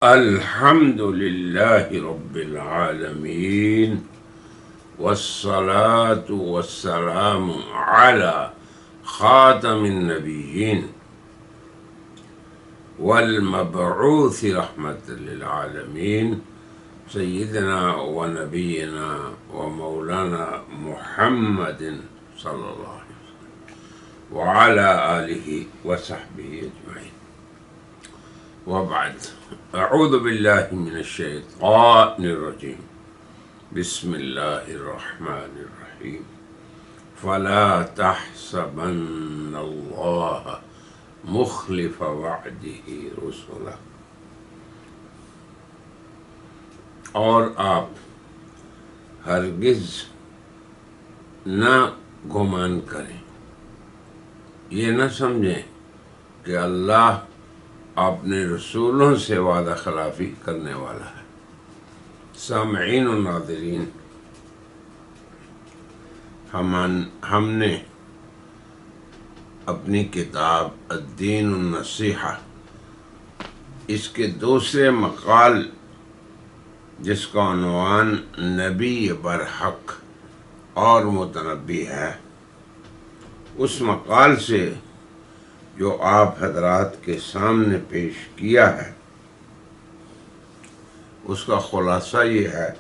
الحمد لله رب العالمين، والصلاة والسلام على خاتم النبيين والمبعوث رحمة للعالمين سيدنا ونبينا ومولانا محمد صلى الله عليه وسلم وعلى آله وصحبه أجمعين. وبعد، أعوذ بالله من الشيطان الرجيم. بسم الله الرحمن الرحيم. فلا تحسبن الله مخلف وعده رسله. اور آپ ہرگز نہ گمان کریں، یہ نہ سمجھیں کہ اللہ اپنے رسولوں سے وعدہ خلافی کرنے والا ہے۔ سامعین و ناظرین، ہم نے اپنی کتاب الدین النصیحہ، اس کے دوسرے مقال جس کا عنوان نبی برحق اور متنبی ہے، اس مقال سے جو آپ حضرات کے سامنے پیش کیا ہے، اس کا خلاصہ یہ ہے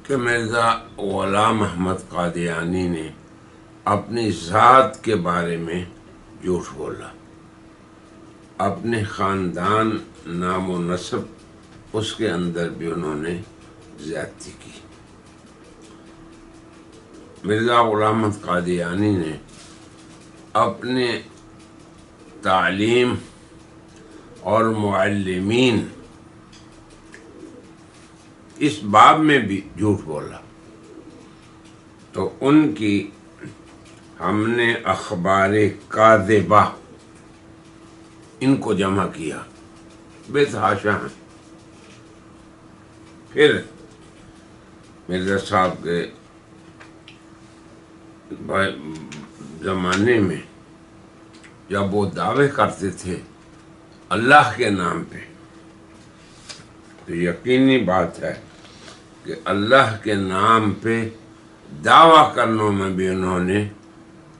کہ مرزا غلام احمد قادیانی نے اپنی ذات کے بارے میں جھوٹ بولا، اپنے خاندان، نام و نسب، اس کے اندر بھی انہوں نے زیادتی کی۔ مرزا غلام احمد قادیانی نے اپنے تعلیم اور معلمین اس باب میں بھی جھوٹ بولا، تو ان کی ہم نے اخبار کاذبہ ان کو جمع کیا، بے تحاشا ہیں۔ پھر مرزا صاحب کے زمانے میں جب وہ دعوے کرتے تھے اللہ کے نام پہ، تو یقینی بات ہے کہ اللہ کے نام پہ دعویٰ کرنے میں بھی انہوں نے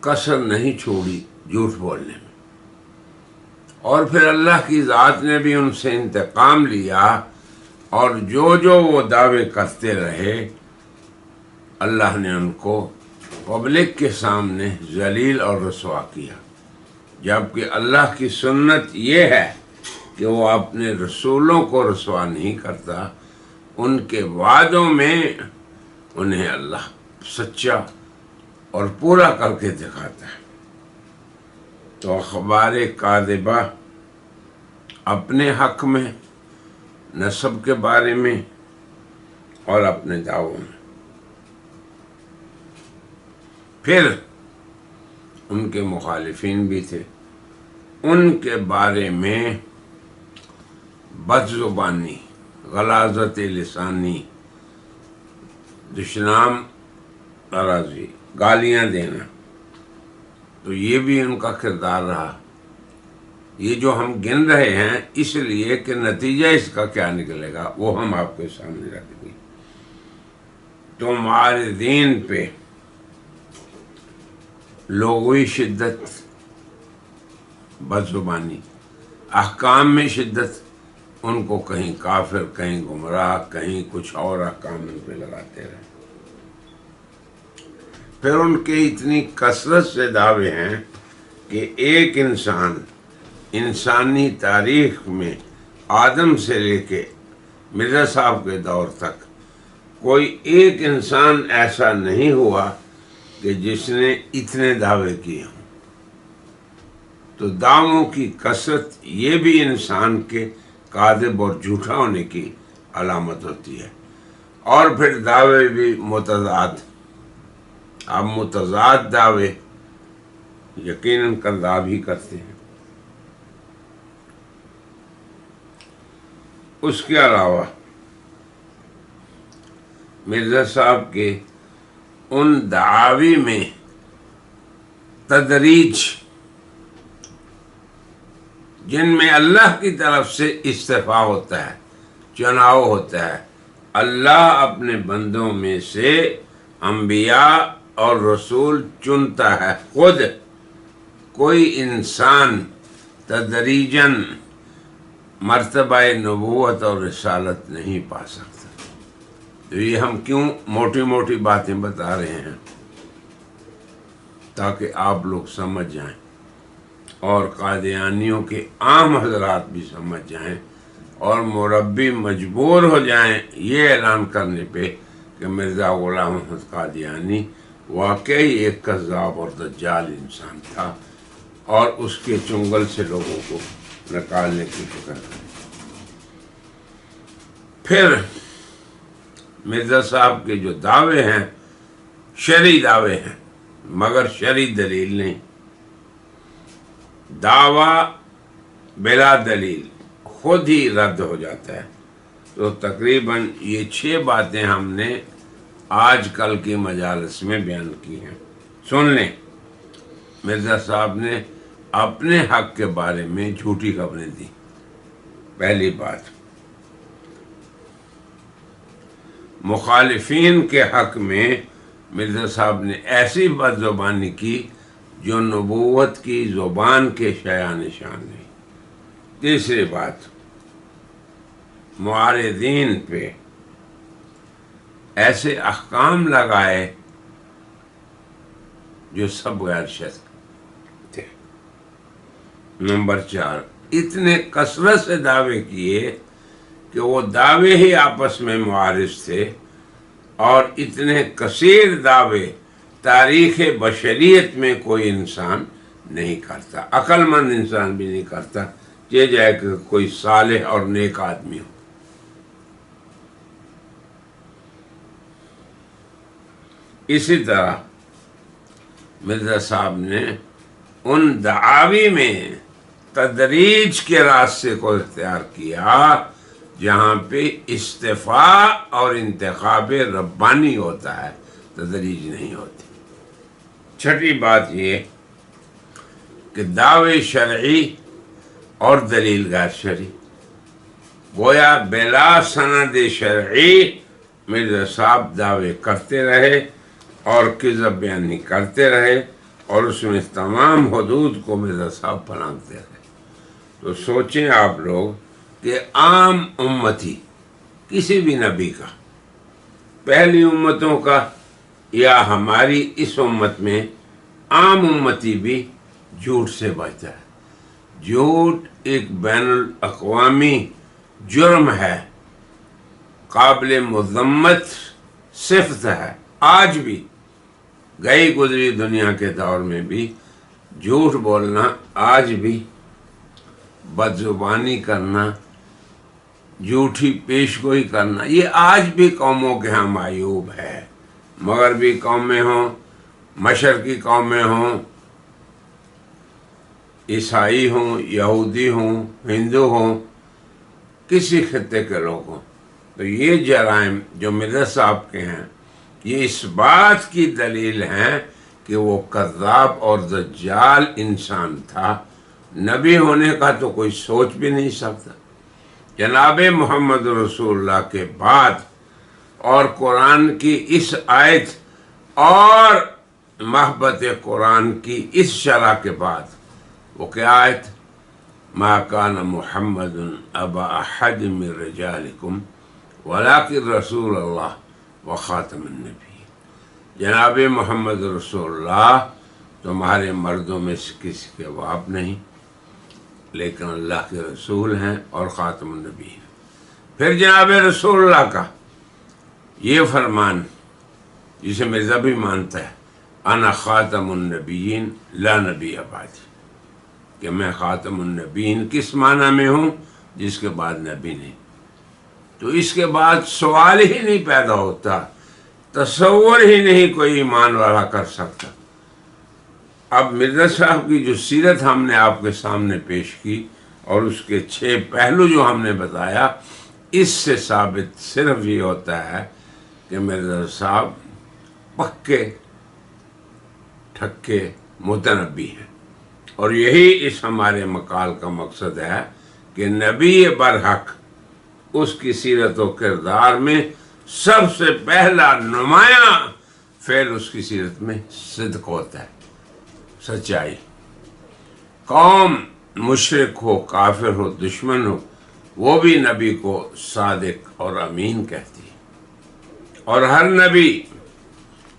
کسر نہیں چھوڑی جھوٹ بولنے میں، اور پھر اللہ کی ذات نے بھی ان سے انتقام لیا، اور جو وہ دعوے کرتے رہے اللہ نے ان کو پبلک کے سامنے ذلیل اور رسوا کیا۔ جبکہ اللہ کی سنت یہ ہے کہ وہ اپنے رسولوں کو رسوا نہیں کرتا، ان کے وعدوں میں انہیں اللہ سچا اور پورا کر کے دکھاتا ہے۔ تو اخبار کاذبہ اپنے حق میں، نسب کے بارے میں اور اپنے دعووں میں، پھر ان کے مخالفین بھی تھے، ان کے بارے میں بد زبانی، غلاظت لسانی، دشنام اراضی، گالیاں دینا، تو یہ بھی ان کا کردار رہا۔ یہ جو ہم گن رہے ہیں اس لیے کہ نتیجہ اس کا کیا نکلے گا وہ ہم آپ کے سامنے رکھ دیں۔ تو معارضین پہ لغوی شدت، بد زبانی، احکام میں شدت، ان کو کہیں کافر، کہیں گمراہ، کہیں کچھ اور احکام ان پہ لگاتے رہے۔ پھر ان کے اتنی کثرت سے دعوے ہیں کہ ایک انسان انسانی تاریخ میں آدم سے لے کے مرزا صاحب کے دور تک کوئی ایک انسان ایسا نہیں ہوا کہ جس نے اتنے دعوے کیے ہوں۔ تو دعووں کی کثرت یہ بھی انسان کے کاذب اور جھوٹا ہونے کی علامت ہوتی ہے۔ اور پھر دعوے بھی متضاد، اب متضاد دعوے یقیناً کذاب ہی کرتے ہیں۔ اس کے علاوہ مرزا صاحب کے ان دعاوی میں تدریج جن میں اللہ کی طرف سے استعفیٰ ہوتا ہے، چناؤ ہوتا ہے۔ اللہ اپنے بندوں میں سے انبیاء اور رسول چنتا ہے خود، کوئی انسان تدریجاً مرتبہ نبوت اور رسالت نہیں پا سکتا۔ تو یہ ہم کیوں موٹی موٹی باتیں بتا رہے ہیں؟ تاکہ آپ لوگ سمجھ جائیں اور قادیانیوں کے عام حضرات بھی سمجھ جائیں اور مربی مجبور ہو جائیں یہ اعلان کرنے پہ کہ مرزا غلام محمد قادیانی واقعی ایک کذاب اور دجال انسان تھا اور اس کے چنگل سے لوگوں کو نکالنے کی فکر کریں۔ پھر مرزا صاحب کے جو دعوے ہیں شرعی دعوے ہیں مگر شرعی دلیل نہیں، دعویٰ بلا دلیل خود ہی رد ہو جاتا ہے۔ تو تقریباً یہ 6 باتیں ہم نے آج کل کی مجالس میں بیان کی ہیں، سن لیں۔ مرزا صاحب نے اپنے حق کے بارے میں جھوٹی خبریں دی۔ پہلی بات، مخالفین کے حق میں مرزا صاحب نے ایسی بد زبانی کی جو نبوت کی زبان کے شایع نشان نہیں۔ تیسری بات، معارضین پہ ایسے احکام لگائے جو سب غیر شرعی تھے۔ نمبر 4، اتنے کثرت سے دعوے کیے کہ وہ دعوے ہی آپس میں معارض تھے، اور اتنے کثیر دعوے تاریخ بشریت میں کوئی انسان نہیں کرتا، عقل مند انسان بھی نہیں کرتا، یہ جائے کہ کوئی صالح اور نیک آدمی ہو۔ اسی طرح مرزا صاحب نے ان دعاوی میں تدریج کے راستے کو اختیار کیا جہاں پہ استفاء اور انتخاب ربانی ہوتا ہے، تدریج نہیں ہوتی۔ چھٹی بات یہ کہ دعوے شرعی اور دلیل غیر شرعی، گویا بلا سند شرعی مرزا صاحب دعوے کرتے رہے اور کذب بیانی کرتے رہے اور اس میں تمام حدود کو مرزا صاحب پھلانگتے رہے۔ تو سوچیں آپ لوگ کہ عام امتی کسی بھی نبی کا، پہلی امتوں کا یا ہماری اس امت میں عام امتی بھی جھوٹ سے بچتا ہے۔ جھوٹ ایک بین الاقوامی جرم ہے، قابل مذمت صفت ہے۔ آج بھی گئی گزری دنیا کے دور میں بھی جھوٹ بولنا، آج بھی بد زبانی کرنا، جھوٹی پیش گوئی کرنا، یہ آج بھی قوموں کے ہاں معیوب ہے۔ مغربی قومیں ہوں، مشرقی قومیں ہوں، عیسائی ہوں، یہودی ہوں، ہندو ہوں، کسی خطے کے لوگ ہوں، تو یہ جرائم جو مرزا صاحب کے ہیں یہ اس بات کی دلیل ہیں کہ وہ کذاب اور دجال انسان تھا، نبی ہونے کا تو کوئی سوچ بھی نہیں سکتا۔ جناب محمد رسول اللہ کے بعد اور قرآن کی اس آیت اور محبت قرآن کی اس شرح کے بعد وہ کیا آیت؟ ما کان محمد ابا احد من رجالکم ولکن رسول اللہ وخاتم النبی۔ جناب محمد رسول اللہ تمہارے مردوں میں سے کسی کے باپ نہیں، لیکن اللہ کے رسول ہیں اور خاتم النبی ہیں۔ پھر جناب رسول اللہ کا یہ فرمان جسے مرزا بھی مانتا ہے، انا خاتم النبیین لا نبی بعدی، کہ میں خاتم النبیین کس معنی میں ہوں؟ جس کے بعد نبی نہیں۔ تو اس کے بعد سوال ہی نہیں پیدا ہوتا، تصور ہی نہیں کوئی ایمان والا کر سکتا۔ اب مرزا صاحب کی جو سیرت ہم نے آپ کے سامنے پیش کی اور اس کے 6 پہلو جو ہم نے بتایا، اس سے ثابت صرف یہ ہوتا ہے کہ مرزا صاحب پکے ٹھکے متنبی ہیں اور یہی اس ہمارے مقال کا مقصد ہے کہ نبی برحق اس کی سیرت و کردار میں سب سے پہلا نمایاں فعل اس کی سیرت میں صدق ہوتا ہے، سچائی۔ قوم مشرک ہو، کافر ہو، دشمن ہو، وہ بھی نبی کو صادق اور امین کہتی ہے، اور ہر نبی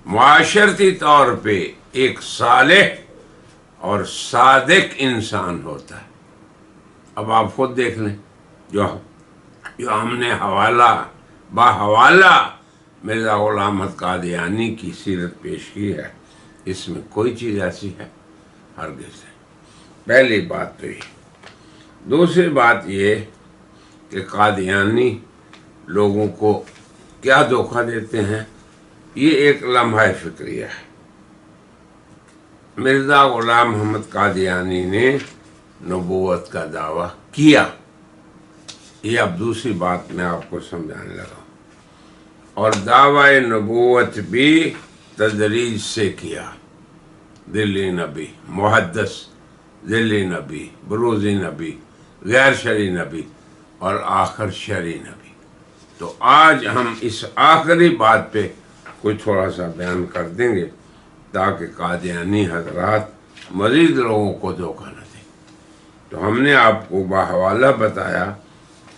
معاشرتی طور پہ ایک صالح اور صادق انسان ہوتا ہے۔ اب آپ خود دیکھ لیں، جو ہم نے باحوالہ مرزا غلام احمد قادیانی کی سیرت پیش کی ہے، اس میں کوئی چیز ایسی ہے؟ ہرگز ہے۔ پہلی بات تو یہ۔ دوسری بات یہ کہ قادیانی لوگوں کو کیا دھوکہ دیتے ہیں، یہ ایک لمحہ فکریہ ہے۔ مرزا غلام محمد قادیانی نے نبوت کا دعویٰ کیا، یہ اب دوسری بات میں آپ کو سمجھانے لگا، اور دعوی نبوت بھی تدریج سے کیا۔ دلی نبی، محدث، دلی نبی، بروزی نبی، غیر شرعی نبی، اور آخر شرعی نبی۔ تو آج ہم اس آخری بات پہ کوئی تھوڑا سا بیان کر دیں گے تاکہ قادیانی حضرات مزید لوگوں کو دھوکہ نہ دیں۔ تو ہم نے آپ کو باحوالہ بتایا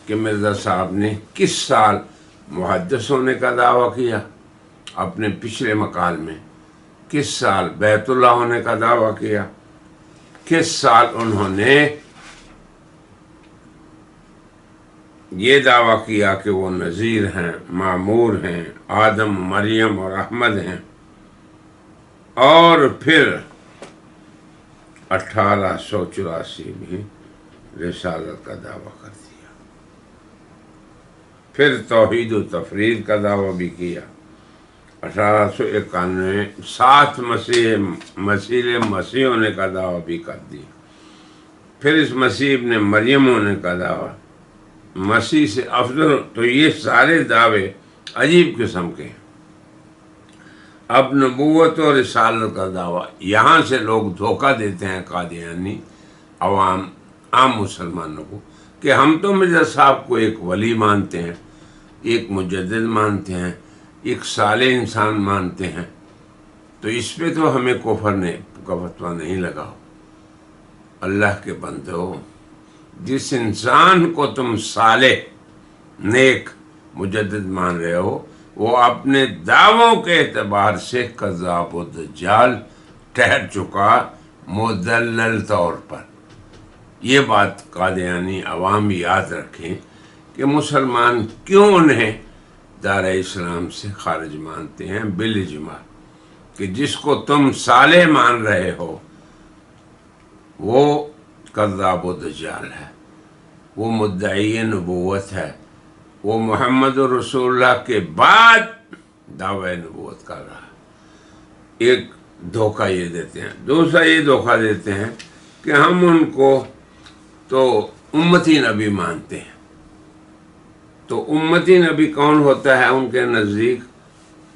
کہ مرزا صاحب نے کس سال محدث ہونے کا دعویٰ کیا اپنے پچھلے مقال میں، کس سال بیت اللہ ہونے کا دعویٰ کیا، کس سال انہوں نے یہ دعویٰ کیا کہ وہ نذیر ہیں، معمور ہیں، آدم، مریم اور احمد ہیں، اور پھر 1884 میں رسالت کا دعویٰ کر دیا، پھر توحید و تفرید کا دعویٰ بھی کیا، 1891 7 مسیح ہونے کا دعویٰ بھی کر دیا، پھر اس مسیح ابن مریم ہونے کا دعویٰ، مسیح سے افضل۔ تو یہ سارے دعوے عجیب قسم کے ہیں۔ اب نبوت و رسالت کا دعویٰ، یہاں سے لوگ دھوکہ دیتے ہیں قادیانی عام مسلمانوں کو کہ ہم تو مرزا صاحب کو ایک ولی مانتے ہیں، ایک مجدد مانتے ہیں، ایک صالح انسان مانتے ہیں، تو اس پہ تو ہمیں کفر کا فتویٰ نہیں لگا۔ اللہ کے بندو، جس انسان کو تم صالح، نیک، مجدد مان رہے ہو، وہ اپنے دعووں کے اعتبار سے کذاب و دجال ٹھہر چکا، مدلل طور پر۔ یہ بات قادیانی عوام یاد رکھیں کہ مسلمان کیوں انہیں دار اسلام سے خارج مانتے ہیں بالاجماع، کہ جس کو تم صالح مان رہے ہو وہ کذاب و دجال ہے، وہ مدعی نبوت ہے، وہ محمد رسول اللہ کے بعد دعوی نبوت کر رہا ہے۔ ایک دھوکہ یہ دیتے ہیں۔ دوسرا یہ دھوکہ دیتے ہیں کہ ہم ان کو تو امتی نبی مانتے ہیں۔ تو امتی نبی کون ہوتا ہے ان کے نزدیک؟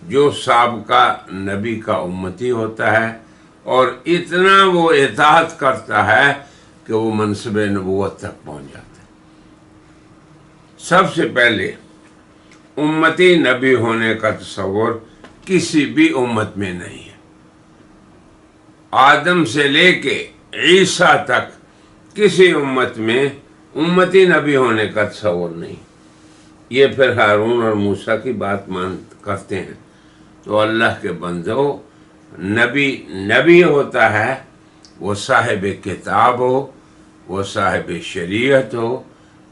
جو سابقہ نبی کا امتی ہوتا ہے اور اتنا وہ اطاعت کرتا ہے کہ وہ منصب نبوت تک پہنچ جاتا ہے۔ سب سے پہلے امتی نبی ہونے کا تصور کسی بھی امت میں نہیں ہے۔ آدم سے لے کے عیسیٰ تک کسی امت میں امتی نبی ہونے کا تصور نہیں۔ یہ پھر ہارون اور موسیٰ کی بات کرتے ہیں۔ تو اللہ کے بندو، نبی ہوتا ہے وہ صاحب کتاب ہو، وہ صاحب شریعت ہو،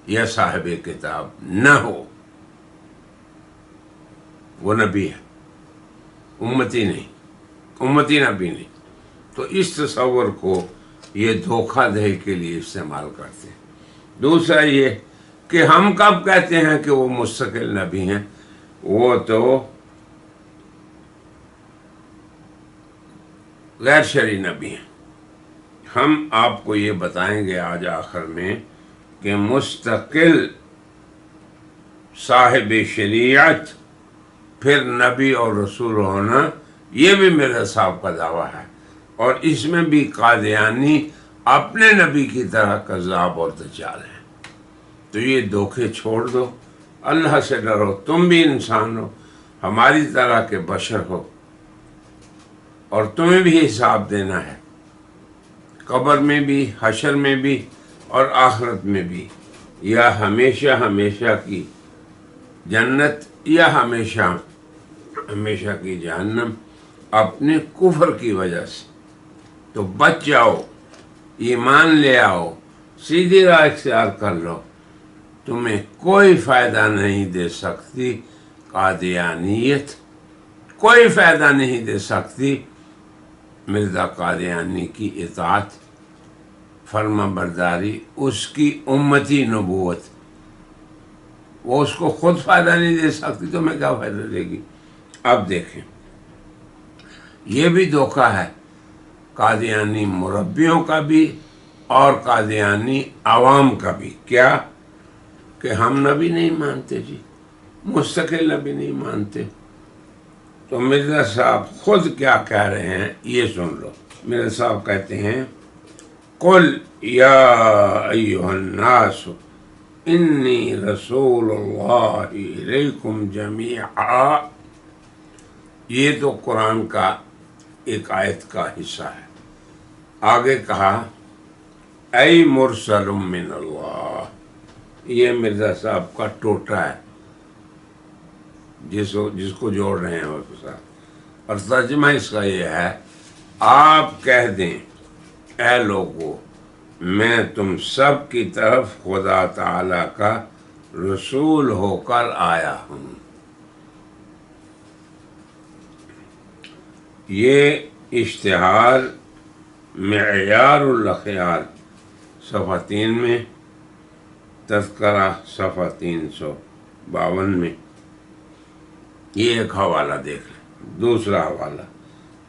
یا صاحب کتاب نہ ہو، وہ نبی ہے، امتی نہیں، امتی نبی نہیں۔ تو اس تصور کو یہ دھوکہ دہی کے لیے استعمال کرتے ہیں۔ دوسرا یہ کہ ہم کب کہتے ہیں کہ وہ مستقل نبی ہیں؟ وہ تو غیر شرعی نبی ہیں۔ ہم آپ کو یہ بتائیں گے آج آخر میں کہ مستقل صاحب شریعت پھر نبی اور رسول ہونا، یہ بھی میرے صاحب کا دعویٰ ہے، اور اس میں بھی قادیانی اپنے نبی کی طرح کذاب اور دجال ہیں۔ تو یہ دھوکے چھوڑ دو، اللہ سے ڈرو، تم بھی انسان ہو، ہماری طرح کے بشر ہو، اور تمہیں بھی حساب دینا ہے، قبر میں بھی، حشر میں بھی، اور آخرت میں بھی، یا ہمیشہ ہمیشہ کی جنت یا ہمیشہ ہمیشہ کی جہنم اپنے کفر کی وجہ سے۔ تو بچ جاؤ، ایمان لے آؤ، سیدھی راہ اختیار کر لو، تمہیں کوئی فائدہ نہیں دے سکتی قادیانیت، کوئی فائدہ نہیں دے سکتی مرزا قادیانی کی اطاعت، فرما برداری، اس کی امتی نبوت۔ وہ اس کو خود فائدہ نہیں دے سکتی، تو میں کیا فائدہ دے گی؟ اب دیکھیں، یہ بھی دھوکہ ہے قادیانی مربیوں کا بھی اور قادیانی عوام کا بھی۔ کیا کہ ہم نبی نہیں مانتے جی، مستقل نبی نہیں مانتے۔ تو مرزا صاحب خود کیا کہہ رہے ہیں یہ سن لو۔ مرزا صاحب کہتے ہیں قل یا ایھا الناس انی رسول اللہ الیکم جمیعا۔ یہ تو قرآن کا ایک آیت کا حصہ ہے۔ آگے کہا ای مرسل من اللہ، یہ مرزا صاحب کا ٹوٹا ہے جس کو جوڑ رہے ہیں اس کے ساتھ، اور ترجمہ اس کا یہ ہے آپ کہہ دیں اے لوگو میں تم سب کی طرف خدا تعالی کا رسول ہو کر آیا ہوں۔ یہ اشتہار معیار الاخیار صفحہ 3 میں، تذکرہ صفحہ 352 میں، یہ ایک حوالہ دیکھ لیں۔ دوسرا حوالہ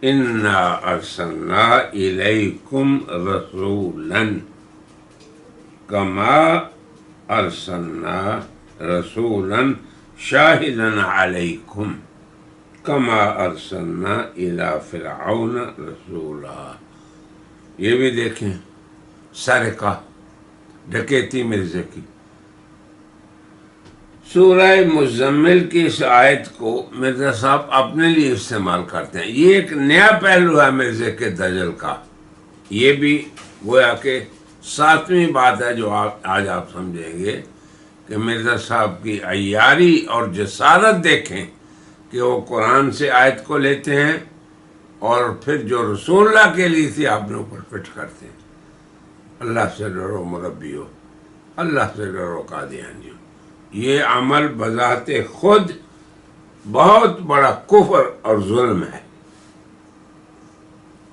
انا ارسلنا الیکم رسولا کما ارسلنا رسولا شاہدا علیکم کما ارسلنا الی فرعون رسولا۔ یہ بھی دیکھیں، سرقہ، ڈکیتی مرزے کی۔ سورہ مزمل کی اس آیت کو مرزا صاحب اپنے لیے استعمال کرتے ہیں۔ یہ ایک نیا پہلو ہے مرزے کے دجل کا۔ یہ بھی گویا کہ 7ویں بات ہے جو آج آپ سمجھیں گے کہ مرزا صاحب کی عیاری اور جسارت دیکھیں کہ وہ قرآن سے آیت کو لیتے ہیں اور پھر جو رسول اللہ کے لیے تھی اپنے اوپر فٹ کرتے ہیں۔ اللہ سے ڈرو مربیو، اللہ سے ڈرو قادیانیوں۔ یہ عمل بذات خود بہت بڑا کفر اور ظلم ہے۔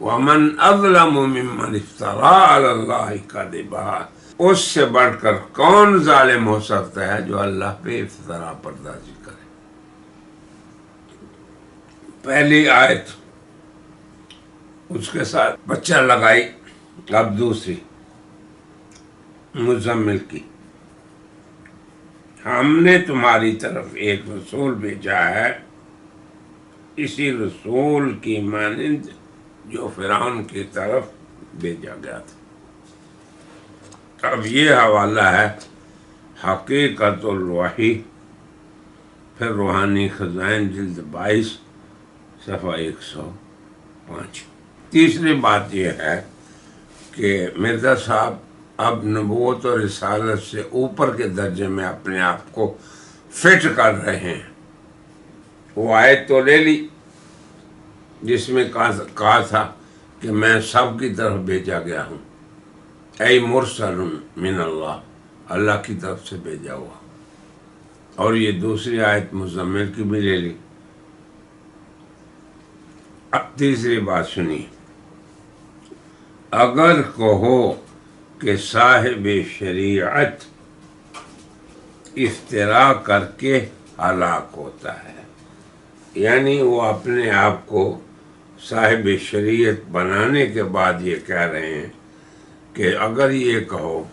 وَمَنْ أَظْلَمُ مِمَّنِ افْتَرَىٰ عَلَى اللَّهِ كَذِبًا، اس سے بڑھ کر کون ظالم ہو سکتا ہے جو اللہ پہ افتراء پردازی کرے۔ پہلی آیت اس کے ساتھ بچہ لگائی، اب دوسری مزمل کی، ہم نے تمہاری طرف ایک رسول بھیجا ہے اسی رسول کی مانند جو فرعون کی طرف بھیجا گیا تھا۔ اب یہ حوالہ ہے حقیقت الوحی، پھر روحانی خزائن جلد 22 صفحہ 105۔ تیسری بات یہ ہے کہ مرزا صاحب اب نبوت اور رسالت سے اوپر کے درجے میں اپنے آپ کو فٹ کر رہے ہیں۔ وہ آیت تو لے لی جس میں کہا تھا کہ میں سب کی طرف بھیجا گیا ہوں، اے مرسل من اللہ، اللہ کی طرف سے بھیجا ہوا، اور یہ دوسری آیت مزمل کی بھی لے لی۔ اب تیسری بات سنیے، اگر کہو کہ صاحب شریعت افتراء کر کے ہلاک ہوتا ہے، یعنی وہ اپنے آپ کو صاحب شریعت بنانے کے بعد یہ کہہ رہے ہیں کہ اگر یہ کہو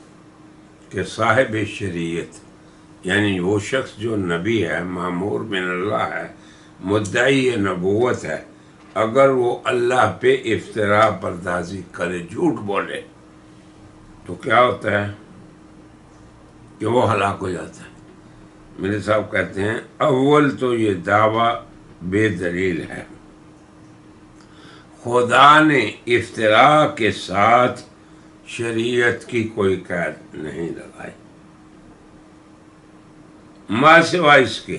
کہ صاحب شریعت یعنی وہ شخص جو نبی ہے، مامور من اللہ ہے، مدعی نبوت ہے، اگر وہ اللہ پہ افتراء پردازی کرے، جھوٹ بولے، تو کیا ہوتا ہے کہ وہ ہلاک ہو جاتا ہے۔ میرے صاحب کہتے ہیں اول تو یہ دعویٰ بے دلیل ہے، خدا نے افتراء کے ساتھ شریعت کی کوئی قید نہیں لگائی، ما سوا اس کے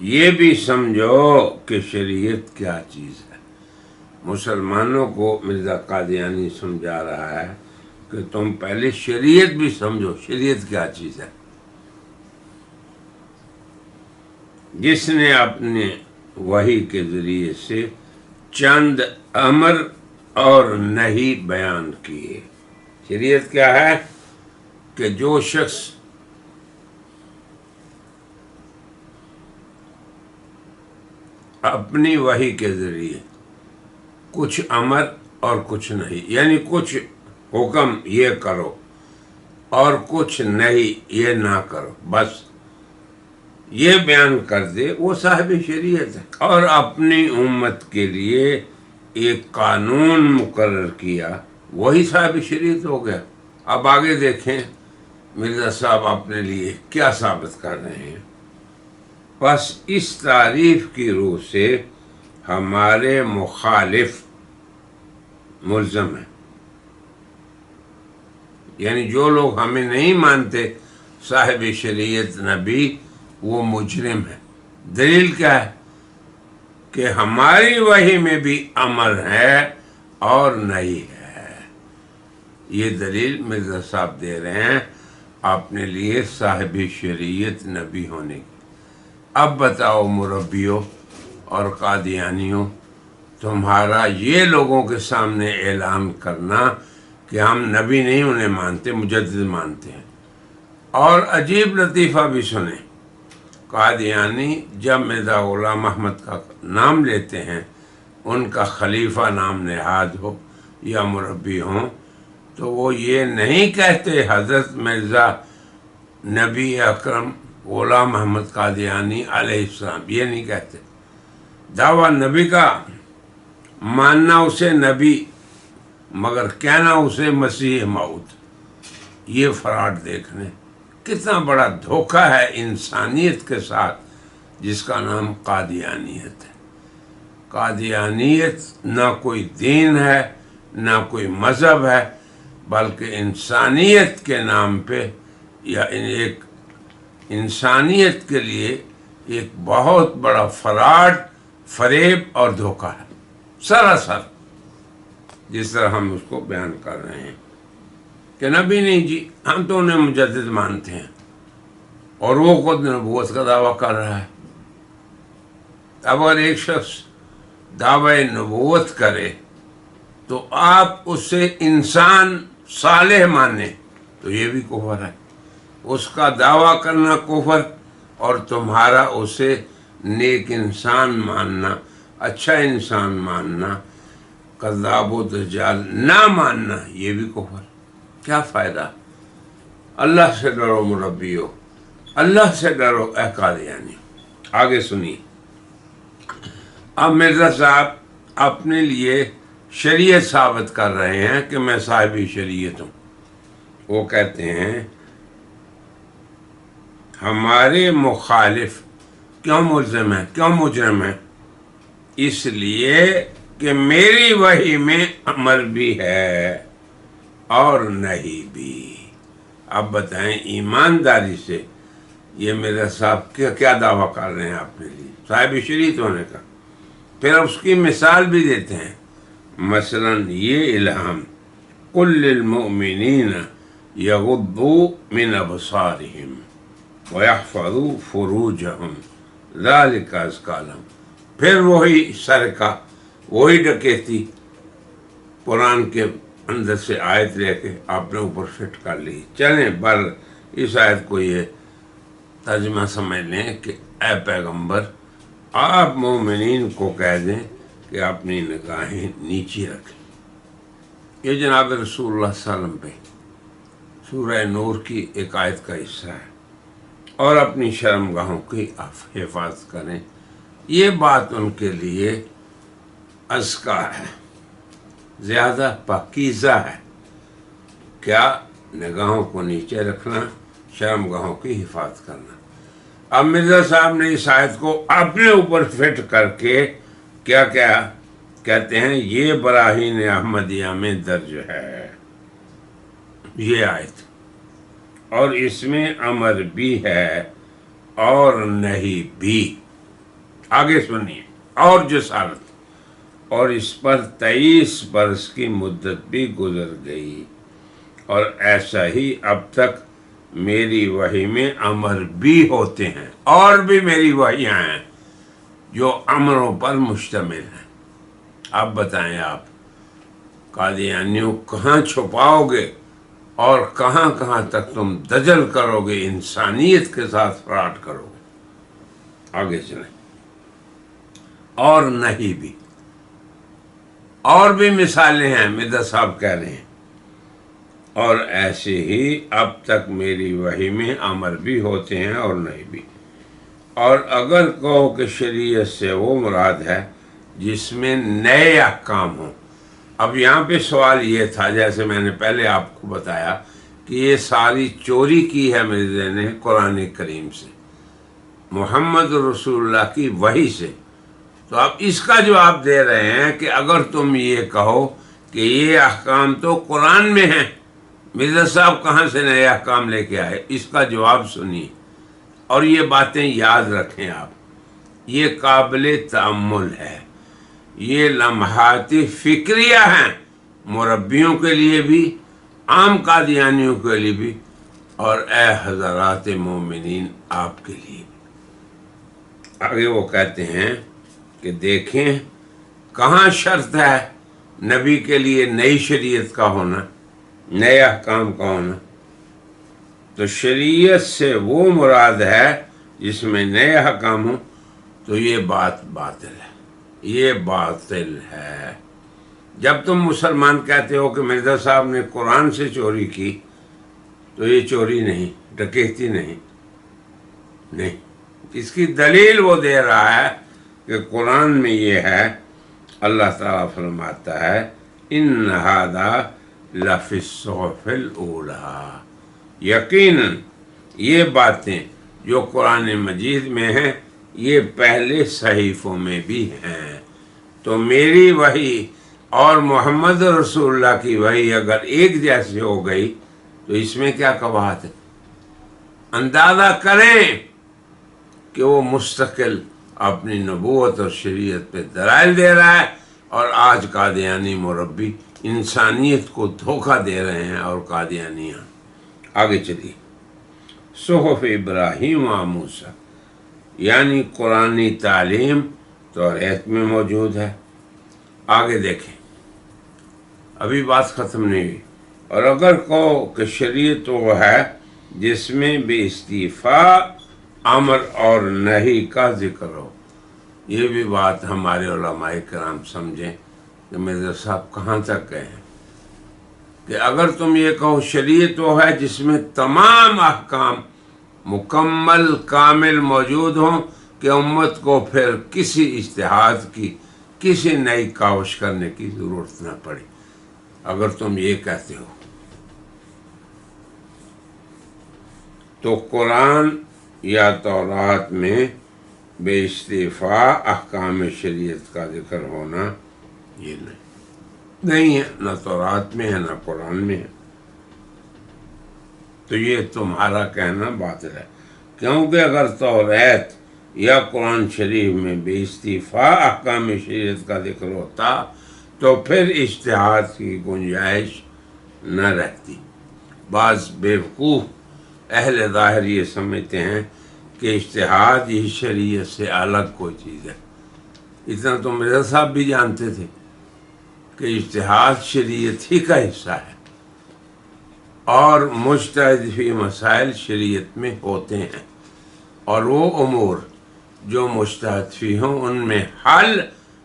یہ بھی سمجھو کہ شریعت کیا چیز ہے۔ مسلمانوں کو مرزا قادیانی سمجھا رہا ہے کہ تم پہلے شریعت بھی سمجھو، شریعت کیا چیز ہے۔ جس نے اپنے وحی کے ذریعے سے چند امر اور نہی بیان کیے۔ شریعت کیا ہے کہ جو شخص اپنی وحی کے ذریعے کچھ امر اور کچھ نہیں، یعنی کچھ حکم یہ کرو اور کچھ نہیں یہ نہ کرو، بس یہ بیان کر دے، وہ صاحب شریعت ہے۔ اور اپنی امت کے لیے ایک قانون مقرر کیا، وہی صاحب شریعت ہو گیا۔ اب آگے دیکھیں مرزا صاحب اپنے لیے کیا ثابت کر رہے ہیں۔ بس اس تعریف کی روح سے ہمارے مخالف ملزم ہیں، یعنی جو لوگ ہمیں نہیں مانتے صاحب شریعت نبی، وہ مجرم ہے۔ دلیل کیا ہے کہ ہماری وحی میں بھی امر ہے اور نہیں ہے۔ یہ دلیل مرزا صاحب دے رہے ہیں اپنے لیے صاحب شریعت نبی ہونے کی۔ اب بتاؤ مربیوں اور قادیانیوں، تمہارا یہ لوگوں کے سامنے اعلان کرنا کہ ہم نبی نہیں انہیں مانتے، مجدد مانتے ہیں۔ اور عجیب لطیفہ بھی سنیں، قادیانی جب مرزا غلام احمد کا نام لیتے ہیں، ان کا خلیفہ نام نہاد ہو یا مربی ہوں، تو وہ یہ نہیں کہتے حضرت مرزا نبی اکرم غلام احمد قادیانی علیہ السلام، یہ نہیں کہتے۔ دعویٰ نبی کا، ماننا اسے نبی مگر کہنا اسے مسیح موعود۔ یہ فراڈ دیکھنے کتنا بڑا دھوکہ ہے انسانیت کے ساتھ، جس کا نام قادیانیت ہے۔ قادیانیت نہ کوئی دین ہے نہ کوئی مذہب ہے، بلکہ انسانیت کے نام پہ یا ایک انسانیت کے لیے ایک بہت بڑا فراڈ، فریب اور دھوکہ ہے، سراسر، جس طرح ہم اس کو بیان کر رہے ہیں کہ نبی نہیں جی، ہم تو انہیں مجدد مانتے ہیں، اور وہ خود نبوت کا دعویٰ کر رہا ہے۔ اب اگر ایک شخص دعوی نبوت کرے تو آپ اسے انسان صالح مانیں تو یہ بھی کفر ہے۔ اس کا دعویٰ کرنا کفر، اور تمہارا اسے نیک انسان ماننا، اچھا انسان ماننا، کذاب و دجال نہ ماننا، یہ بھی کفر۔ کیا فائدہ؟ اللہ سے ڈرو مربیو، اللہ سے ڈرو اے قادیانی۔ آگے سنیے، اب مرزا صاحب اپنے لیے شریعت ثابت کر رہے ہیں کہ میں صاحب شریعت ہوں۔ وہ کہتے ہیں ہمارے مخالف کیوں ملزم ہیں، کیوں مجرم ہیں؟ اس لیے کہ میری وحی میں امر بھی ہے اور نہیں بھی۔ اب بتائیں ایمانداری سے یہ میرا صاحب کیا دعویٰ کر رہے ہیں اپنے لیے صاحب شریعت ہونے کا؟ پھر اس کی مثال بھی دیتے ہیں، مثلا یہ الہام قل للمؤمنین یغضوا من ابصارہم ویحفظوا فروجہم ذلک ازکی لہم۔ پھر وہی سرقہ، وہی ڈکیتی، قرآن کے اندر سے آیت لے کے آپ نے اوپر فٹ کر لی۔ چلیں بر اس آیت کو یہ ترجمہ سمجھ لیں کہ اے پیغمبر، آپ مومنین کو کہہ دیں کہ اپنی نگاہیں نیچی رکھیں۔ یہ جناب رسول اللہ صلی اللہ علیہ وسلم پہ سورہ نور کی ایک آیت کا حصہ ہے، اور اپنی شرمگاہوں کی حفاظت کریں۔ یہ بات ان کے لیے ازکا ہے، زیادہ پاکیزہ ہے۔ کیا نگاہوں کو نیچے رکھنا، شرمگاہوں کی حفاظت کرنا۔ اب مرزا صاحب نے اس آیت کو اپنے اوپر فٹ کر کے کیا کہتے ہیں، یہ براہین احمدیہ میں درج ہے یہ آیت، اور اس میں امر بھی ہے اور نہیں بھی۔ آگے سنیے، اور جسارت، اور اس پر 23 برس کی مدت بھی گزر گئی، اور ایسا ہی اب تک میری وحی میں امر بھی ہوتے ہیں، اور بھی میری وحیاں ہیں جو امروں پر مشتمل ہیں۔ اب بتائیں آپ قادیانیوں کہاں چھپاؤ گے اور کہاں کہاں تک تم دجل کرو گے، انسانیت کے ساتھ فراڈ کرو گے۔ آگے چلیں، اور نہیں بھی، اور بھی مثالیں ہیں، مرزا صاحب کہہ رہے ہیں، اور ایسے ہی اب تک میری وحی میں امر بھی ہوتے ہیں اور نہیں بھی۔ اور اگر کہو کہ شریعت سے وہ مراد ہے جس میں نئے احکام ہوں۔ اب یہاں پہ سوال یہ تھا، جیسے میں نے پہلے آپ کو بتایا کہ یہ ساری چوری کی ہے مرزا نے قرآن کریم سے، محمد رسول اللہ کی وحی سے۔ تو اب اس کا جواب دے رہے ہیں کہ اگر تم یہ کہو کہ یہ احکام تو قرآن میں ہیں، مرزا صاحب کہاں سے نئے احکام لے کے آئے؟ اس کا جواب سنیے اور یہ باتیں یاد رکھیں آپ، یہ قابل تأمل ہے، یہ لمحات فکریہ ہیں، مربیوں کے لیے بھی، عام قادیانیوں کے لیے بھی، اور اے حضرات مومنین آپ کے لیے بھی۔ آگے وہ کہتے ہیں کہ دیکھیں کہاں شرط ہے نبی کے لیے نئی شریعت کا ہونا، نئے احکام کا ہونا۔ تو شریعت سے وہ مراد ہے جس میں نئے احکام ہوں، تو یہ بات باطل ہے، یہ باطل ہے۔ جب تم مسلمان کہتے ہو کہ مرزا صاحب نے قرآن سے چوری کی، تو یہ چوری نہیں، ڈکیتی نہیں۔ اس کی دلیل وہ دے رہا ہے کہ قرآن میں یہ ہے، اللہ تعالیٰ فرماتا ہے ان ھذا لفی الصحف الاولی، یقیناً یہ باتیں جو قرآن مجید میں ہیں یہ پہلے صحیفوں میں بھی ہیں۔ تو میری وحی اور محمد رسول اللہ کی وحی اگر ایک جیسی ہو گئی تو اس میں کیا قباحت ہے؟ اندازہ کریں کہ وہ مستقل اپنی نبوت اور شریعت پہ دلائل دے رہا ہے، اور آج قادیانی مربی انسانیت کو دھوکہ دے رہے ہیں، اور قادیانیاں۔ آگے چلیے، صحف ابراہیم و موسیٰ، یعنی قرآنی تعلیم توریت میں موجود ہے۔ آگے دیکھیں، ابھی بات ختم نہیں ہوئی۔ اور اگر کہو کہ شریعت وہ ہے جس میں بے استعفاء امر اور نہی کا ذکر ہو، یہ بھی بات ہمارے علماء کرام سمجھیں کہ مرزا صاحب کہاں تک گئے ہیں، کہ اگر تم یہ کہو شریعت وہ ہے جس میں تمام احکام مکمل کامل موجود ہوں کہ امت کو پھر کسی اجتہاد کی، کسی نئی کاوش کرنے کی ضرورت نہ پڑے، اگر تم یہ کہتے ہو تو قرآن یا تورات میں بے استعفاء احکام شریعت کا ذکر ہونا یہ نہیں ہے، نہ تورات میں ہے نہ قرآن میں ہے۔ تو یہ تمہارا کہنا باطل ہے، کیونکہ اگر توریت یا قرآن شریف میں بے استعفاء احکام شریعت کا ذکر ہوتا تو پھر اجتہاد کی گنجائش نہ رہتی۔ بعض بیوقوف اہل ظاہر یہ سمجھتے ہیں کہ اجتہاد ہی شریعت سے الگ کوئی چیز ہے۔ اتنا تو مرزا صاحب بھی جانتے تھے کہ اجتہاد شریعت ہی کا حصہ ہے، اور مجتہد فی مسائل شریعت میں ہوتے ہیں، اور وہ امور جو مجتہد فی ہوں ان میں حل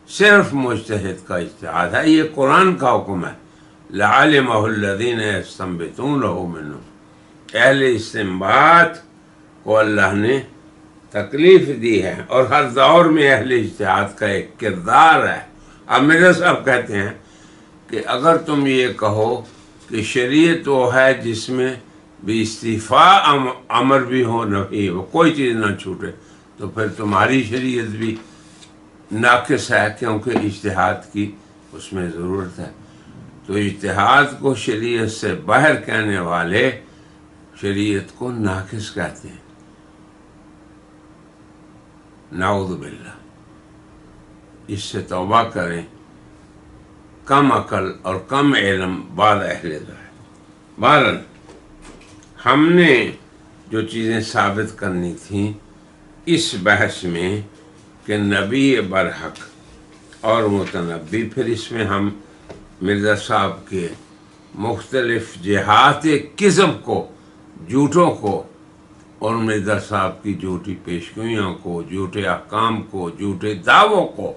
صرف مجتہد کا اجتہاد ہے۔ یہ قرآن کا حکم ہے، لعلمہ الذین یستنبطونہ منہم، اہل استنباط کو اللہ نے تکلیف دی ہے، اور ہر دور میں اہل اجتہاد کا ایک کردار ہے۔ اب مرزا صاحب کہتے ہیں کہ اگر تم یہ کہو کہ شریعت وہ ہے جس میں بھی استعفاء امر بھی ہو نفی ہو، کوئی چیز نہ چھوٹے، تو پھر تمہاری شریعت بھی ناقص ہے، کیونکہ اجتہاد کی اس میں ضرورت ہے۔ تو اجتہاد کو شریعت سے باہر کہنے والے شریعت کو ناقص کہتے ہیں، نعوذ باللہ۔ اس سے توبہ کریں، کم عقل اور کم علم بعد اہل ذات۔ بہرحال ہم نے جو چیزیں ثابت کرنی تھیں اس بحث میں کہ نبی برحق اور متنبی، پھر اس میں ہم مرزا صاحب کے مختلف جہات کذب کو، جھوٹوں کو، اور مرزا صاحب کی جھوٹی پیشگوئیوں کو، جھوٹے احکام کو، جھوٹے دعووں کو،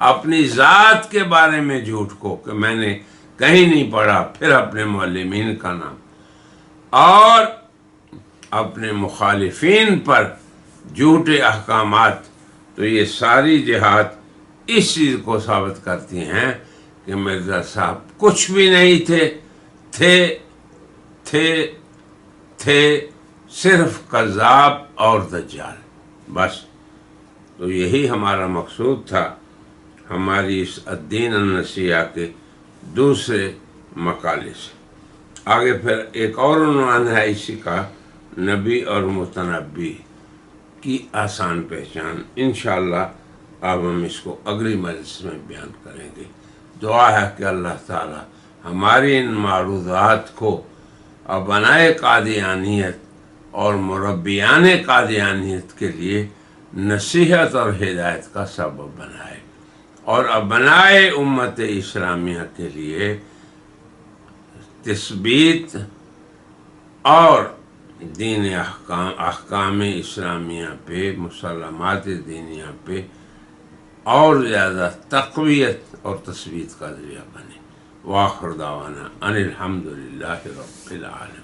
اپنی ذات کے بارے میں جھوٹ کو کہ میں نے کہیں نہیں پڑھا، پھر اپنے معلمین کا نام، اور اپنے مخالفین پر جھوٹے احکامات۔ تو یہ ساری جہات اس چیز کو ثابت کرتی ہیں کہ مرزا صاحب کچھ بھی نہیں تھے صرف کذاب اور دجال، بس۔ تو یہی ہمارا مقصود تھا ہماری اس الدین النصیحہ کے دوسرے مقالے سے۔ آگے پھر ایک اور عنوان ہے اسی کا، نبی اور متنبی کی آسان پہچان۔ انشاءاللہ اب ہم اس کو اگلی مجلس میں بیان کریں گے۔ دعا ہے کہ اللہ تعالی ہماری ان معروضات کو ابنائے قادیانیت اور مربیان قادیانیت کے لیے نصیحت اور ہدایت کا سبب بنائے، اور ابنائے امت اسلامیہ کے لیے تثبیت اور دین احکام اسلامیہ پہ، مسلمات دینیہ پہ اور زیادہ تقویت اور تثبیت کا ذریعہ بنے۔ وآخر دعوانا ان الحمدللہ رب العالمین۔